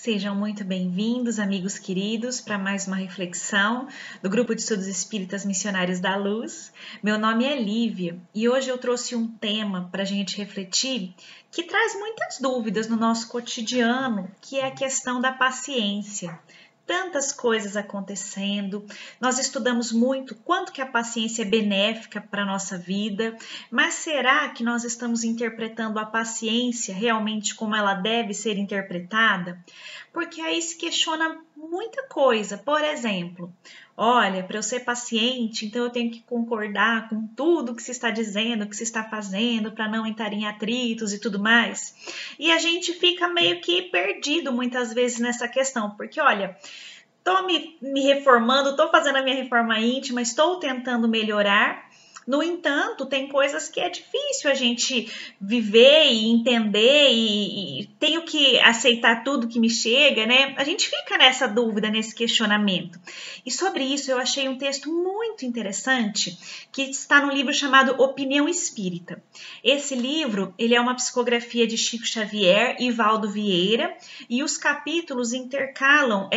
Sejam muito bem-vindos, amigos queridos, para mais uma reflexão do Grupo de Estudos Espíritas Missionários da Luz. Meu nome é Lívia e hoje eu trouxe um tema para a gente refletir que traz muitas dúvidas no nosso cotidiano, que é a questão da paciência. Tantas coisas acontecendo, nós estudamos muito quanto que a paciência é benéfica para a nossa vida, mas será que nós estamos interpretando a paciência realmente como ela deve ser interpretada? Porque aí se questiona muita coisa. Por exemplo, olha, para eu ser paciente, então eu tenho que concordar com tudo que se está dizendo, que se está fazendo, para não entrar em atritos e tudo mais. E a gente fica meio que perdido muitas vezes nessa questão, porque olha, estou me reformando, estou fazendo a minha reforma íntima, estou tentando melhorar. No entanto, tem coisas que é difícil a gente viver e entender e tenho que aceitar tudo que me chega, né? A gente fica nessa dúvida, nesse questionamento. E sobre isso eu achei um texto muito interessante que está no livro chamado Opinião Espírita. Esse livro, ele é uma psicografia de Chico Xavier e Valdo Vieira e os capítulos intercalam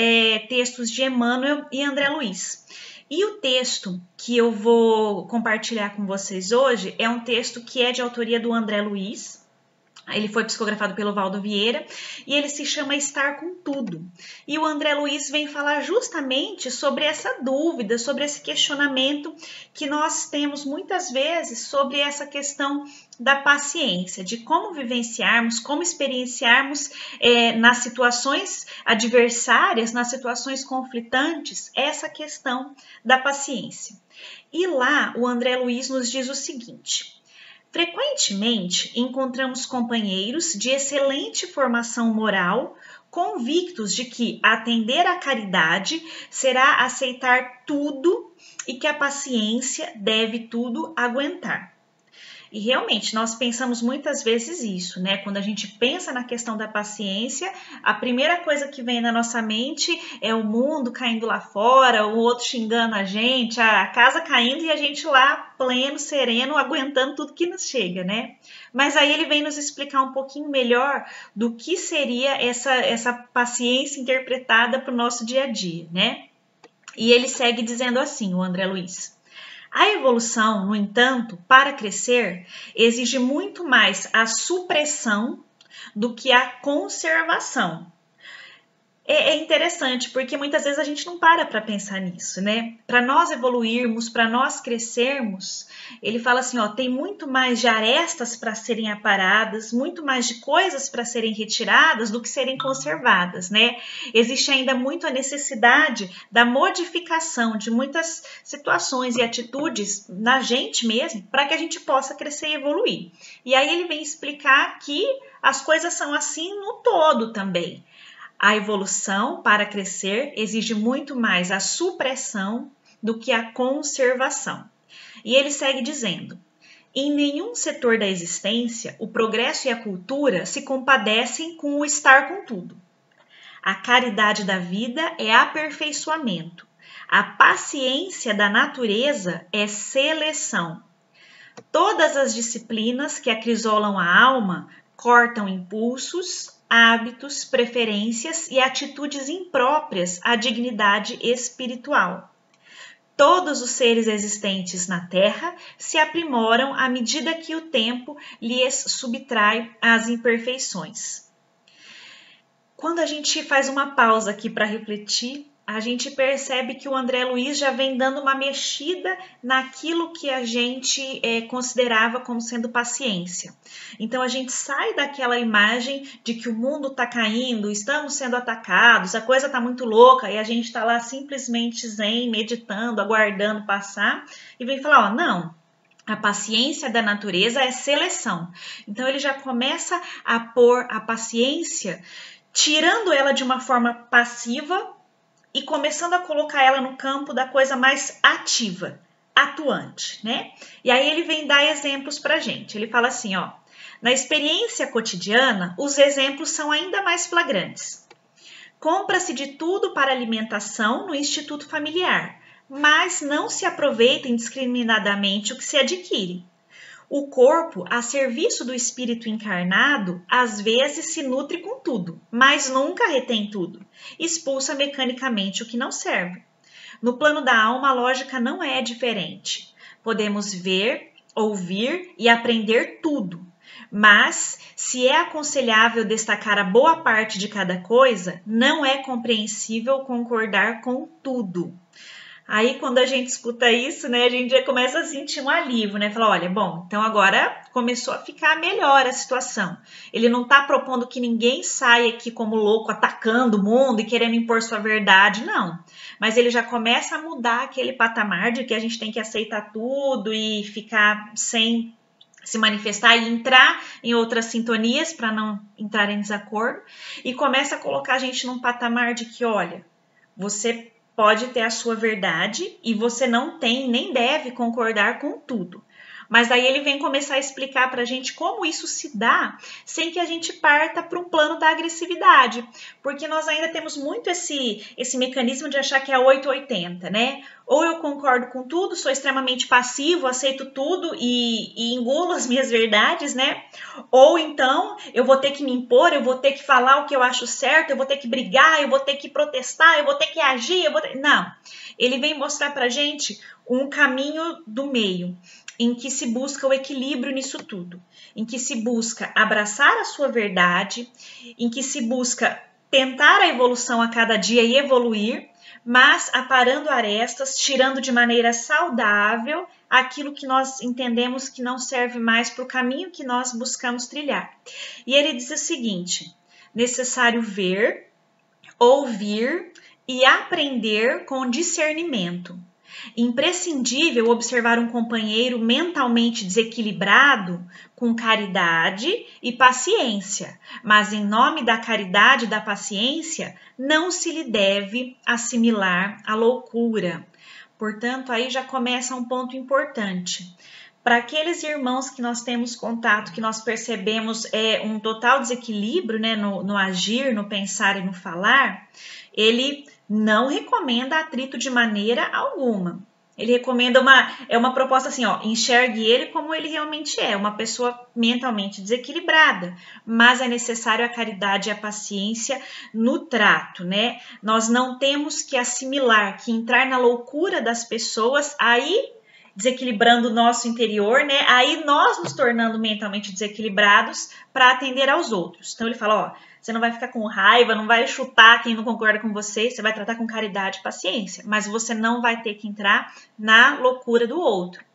textos de Emmanuel e André Luiz. E o texto que eu vou compartilhar com vocês hoje é um texto que é de autoria do André Luiz. Ele foi psicografado pelo Valdo Vieira e ele se chama Estar com Tudo. E o André Luiz vem falar justamente sobre essa dúvida, sobre esse questionamento que nós temos muitas vezes sobre essa questão da paciência, de como vivenciarmos, como experienciarmos nas situações adversárias, nas situações conflitantes, essa questão da paciência. E lá o André Luiz nos diz o seguinte: frequentemente encontramos companheiros de excelente formação moral, convictos de que atender à caridade será aceitar tudo e que a paciência deve tudo aguentar. E realmente, nós pensamos muitas vezes isso, né? Quando a gente pensa na questão da paciência, a primeira coisa que vem na nossa mente é o mundo caindo lá fora, o outro xingando a gente, a casa caindo e a gente lá pleno, sereno, aguentando tudo que nos chega, né? Mas aí ele vem nos explicar um pouquinho melhor do que seria essa paciência interpretada para o nosso dia a dia, né? E ele segue dizendo assim, o André Luiz: a evolução, no entanto, para crescer, exige muito mais a supressão do que a conservação. É interessante, porque muitas vezes a gente não para pensar nisso, né? Para nós evoluirmos, para nós crescermos, ele fala assim, ó, tem muito mais de arestas para serem aparadas, muito mais de coisas para serem retiradas do que serem conservadas, né? Existe ainda muito a necessidade da modificação de muitas situações e atitudes na gente mesmo, para que a gente possa crescer e evoluir. E aí ele vem explicar que as coisas são assim no todo também. A evolução, para crescer, exige muito mais a supressão do que a conservação. E ele segue dizendo: em nenhum setor da existência, o progresso e a cultura se compadecem com o estar com tudo. A caridade da vida é aperfeiçoamento. A paciência da natureza é seleção. Todas as disciplinas que acrisolam a alma cortam impulsos, hábitos, preferências e atitudes impróprias à dignidade espiritual. Todos os seres existentes na Terra se aprimoram à medida que o tempo lhes subtrai as imperfeições. Quando a gente faz uma pausa aqui para refletir, a gente percebe que o André Luiz já vem dando uma mexida naquilo que a gente considerava como sendo paciência. Então a gente sai daquela imagem de que o mundo está caindo, estamos sendo atacados, a coisa está muito louca e a gente está lá simplesmente zen, meditando, aguardando passar e vem falar, ó, não, a paciência da natureza é seleção. Então ele já começa a pôr a paciência, tirando ela de uma forma passiva e começando a colocar ela no campo da coisa mais ativa, atuante, né? E aí ele vem dar exemplos pra gente. Ele fala assim, ó, na experiência cotidiana, os exemplos são ainda mais flagrantes. Compra-se de tudo para alimentação no instituto familiar, mas não se aproveita indiscriminadamente o que se adquire. O corpo, a serviço do espírito encarnado, às vezes se nutre com tudo, mas nunca retém tudo. Expulsa mecanicamente o que não serve. No plano da alma, a lógica não é diferente. Podemos ver, ouvir e aprender tudo. Mas, se é aconselhável destacar a boa parte de cada coisa, não é compreensível concordar com tudo. Aí, quando a gente escuta isso, né, a gente já começa a sentir um alívio, né? Fala, olha, bom, então agora começou a ficar melhor a situação. Ele não está propondo que ninguém saia aqui como louco, atacando o mundo e querendo impor sua verdade, não. Mas ele já começa a mudar aquele patamar de que a gente tem que aceitar tudo e ficar sem se manifestar e entrar em outras sintonias para não entrar em desacordo. E começa a colocar a gente num patamar de que, olha, você pode ter a sua verdade e você não tem nem deve concordar com tudo. Mas daí ele vem começar a explicar para a gente como isso se dá sem que a gente parta para um plano da agressividade. Porque nós ainda temos muito esse mecanismo de achar que é 880, né? Ou eu concordo com tudo, sou extremamente passivo, aceito tudo e engulo as minhas verdades, né? Ou então eu vou ter que me impor, eu vou ter que falar o que eu acho certo, eu vou ter que brigar, eu vou ter que protestar, eu vou ter que agir, Não, ele vem mostrar pra gente um caminho do meio, em que se busca o equilíbrio nisso tudo, em que se busca abraçar a sua verdade, em que se busca tentar a evolução a cada dia e evoluir, mas aparando arestas, tirando de maneira saudável aquilo que nós entendemos que não serve mais para o caminho que nós buscamos trilhar. E ele diz o seguinte: necessário ver, ouvir e aprender com discernimento. Imprescindível observar um companheiro mentalmente desequilibrado com caridade e paciência, mas em nome da caridade e da paciência não se lhe deve assimilar a loucura. Portanto, aí já começa um ponto importante. Para aqueles irmãos que nós temos contato, que nós percebemos um total desequilíbrio, né, no agir, no pensar e no falar, ele não recomenda atrito de maneira alguma. Ele recomenda uma proposta assim, ó, enxergue ele como ele realmente é, uma pessoa mentalmente desequilibrada, mas é necessário a caridade e a paciência no trato, né? Nós não temos que assimilar, que entrar na loucura das pessoas, aí desequilibrando o nosso interior, né? Aí nós nos tornando mentalmente desequilibrados para atender aos outros. Então ele fala, ó, você não vai ficar com raiva, não vai chutar quem não concorda com você, você vai tratar com caridade e paciência, mas você não vai ter que entrar na loucura do outro.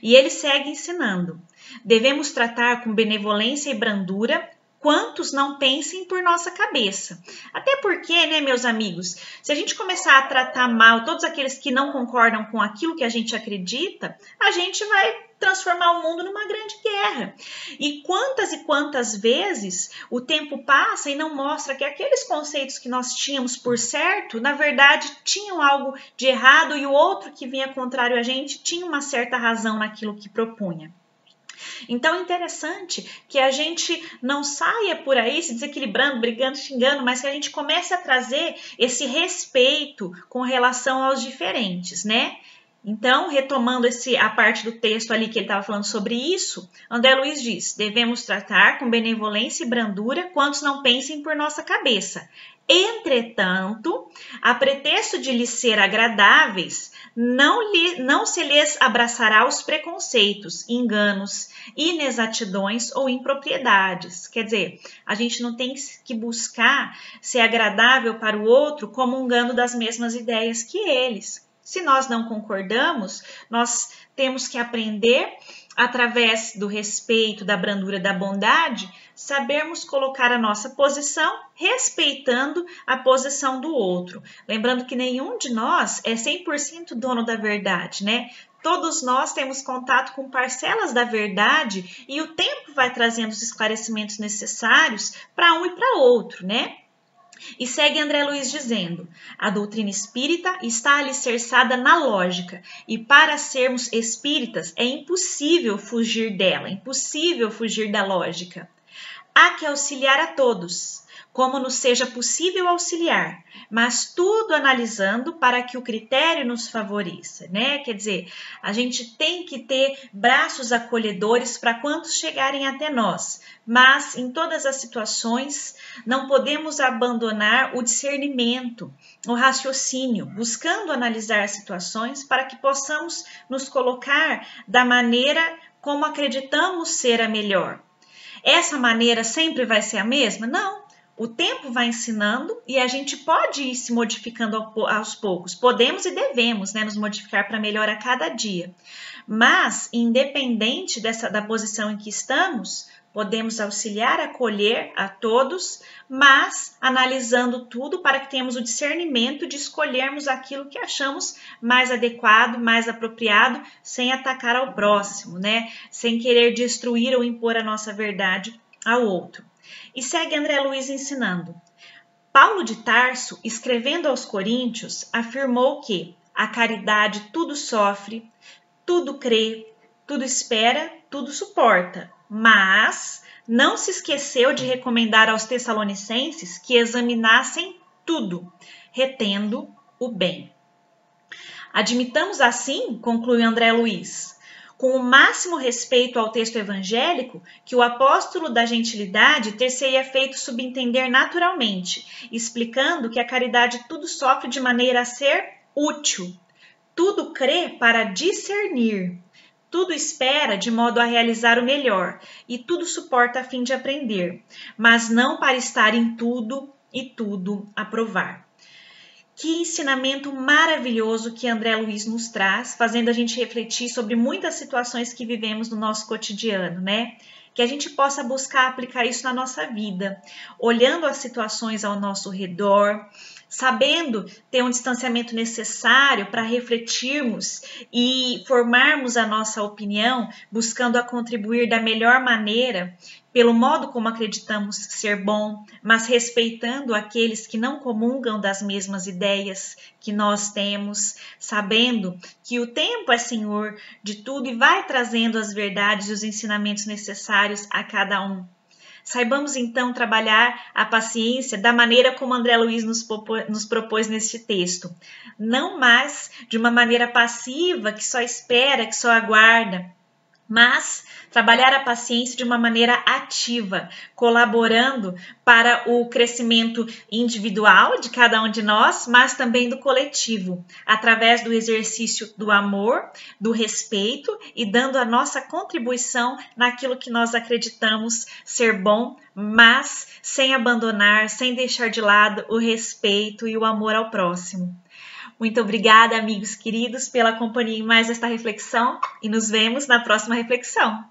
E ele segue ensinando: devemos tratar com benevolência e brandura quantos não pensem por nossa cabeça. Até porque, né, meus amigos, se a gente começar a tratar mal todos aqueles que não concordam com aquilo que a gente acredita, a gente vai transformar o mundo numa grande guerra. E quantas vezes o tempo passa e não mostra que aqueles conceitos que nós tínhamos por certo, na verdade, tinham algo de errado e o outro que vinha contrário a gente tinha uma certa razão naquilo que propunha. Então é interessante que a gente não saia por aí se desequilibrando, brigando, xingando, mas que a gente comece a trazer esse respeito com relação aos diferentes, né? Então, retomando a parte do texto ali que ele estava falando sobre isso, André Luiz diz: devemos tratar com benevolência e brandura quantos não pensem por nossa cabeça. Entretanto, a pretexto de lhes ser agradáveis, não se lhes abraçará os preconceitos, enganos, inexatidões ou impropriedades. Quer dizer, a gente não tem que buscar ser agradável para o outro comungando das mesmas ideias que eles. Se nós não concordamos, nós temos que aprender, através do respeito, da brandura, da bondade, sabermos colocar a nossa posição respeitando a posição do outro. Lembrando que nenhum de nós é 100% dono da verdade, né? Todos nós temos contato com parcelas da verdade e o tempo vai trazendo os esclarecimentos necessários para um e para outro, né? E segue André Luiz dizendo: a doutrina espírita está alicerçada na lógica e para sermos espíritas é impossível fugir dela, impossível fugir da lógica. Há que auxiliar a todos, como nos seja possível auxiliar, mas tudo analisando para que o critério nos favoreça, né? Quer dizer, a gente tem que ter braços acolhedores para quantos chegarem até nós, mas em todas as situações não podemos abandonar o discernimento, o raciocínio, buscando analisar as situações para que possamos nos colocar da maneira como acreditamos ser a melhor. Essa maneira sempre vai ser a mesma? Não. O tempo vai ensinando e a gente pode ir se modificando aos poucos. Podemos e devemos, né, nos modificar para melhor a cada dia. Mas, independente da posição em que estamos, podemos auxiliar, acolher a todos, mas analisando tudo para que tenhamos o discernimento de escolhermos aquilo que achamos mais adequado, mais apropriado, sem atacar ao próximo, né? Sem querer destruir ou impor a nossa verdade ao outro. E segue André Luiz ensinando. Paulo de Tarso, escrevendo aos Coríntios, afirmou que a caridade tudo sofre, tudo crê, tudo espera, tudo suporta, mas não se esqueceu de recomendar aos Tessalonicenses que examinassem tudo, retendo o bem. Admitamos assim, conclui André Luiz, com o máximo respeito ao texto evangélico, que o apóstolo da gentilidade ter-se-ia feito subentender naturalmente, explicando que a caridade tudo sofre de maneira a ser útil, tudo crê para discernir, tudo espera de modo a realizar o melhor, e tudo suporta a fim de aprender, mas não para estar em tudo e tudo aprovar. Que ensinamento maravilhoso que André Luiz nos traz, fazendo a gente refletir sobre muitas situações que vivemos no nosso cotidiano, né? Que a gente possa buscar aplicar isso na nossa vida, olhando as situações ao nosso redor, sabendo ter um distanciamento necessário para refletirmos e formarmos a nossa opinião, buscando a contribuir da melhor maneira, pelo modo como acreditamos ser bom, mas respeitando aqueles que não comungam das mesmas ideias que nós temos, sabendo que o tempo é senhor de tudo e vai trazendo as verdades e os ensinamentos necessários a cada um. Saibamos então trabalhar a paciência da maneira como André Luiz nos propôs neste texto, não mais de uma maneira passiva que só espera, que só aguarda, mas trabalhar a paciência de uma maneira ativa, colaborando para o crescimento individual de cada um de nós, mas também do coletivo, através do exercício do amor, do respeito e dando a nossa contribuição naquilo que nós acreditamos ser bom, mas sem abandonar, sem deixar de lado o respeito e o amor ao próximo. Muito obrigada, amigos queridos, pela companhia em mais esta reflexão e nos vemos na próxima reflexão.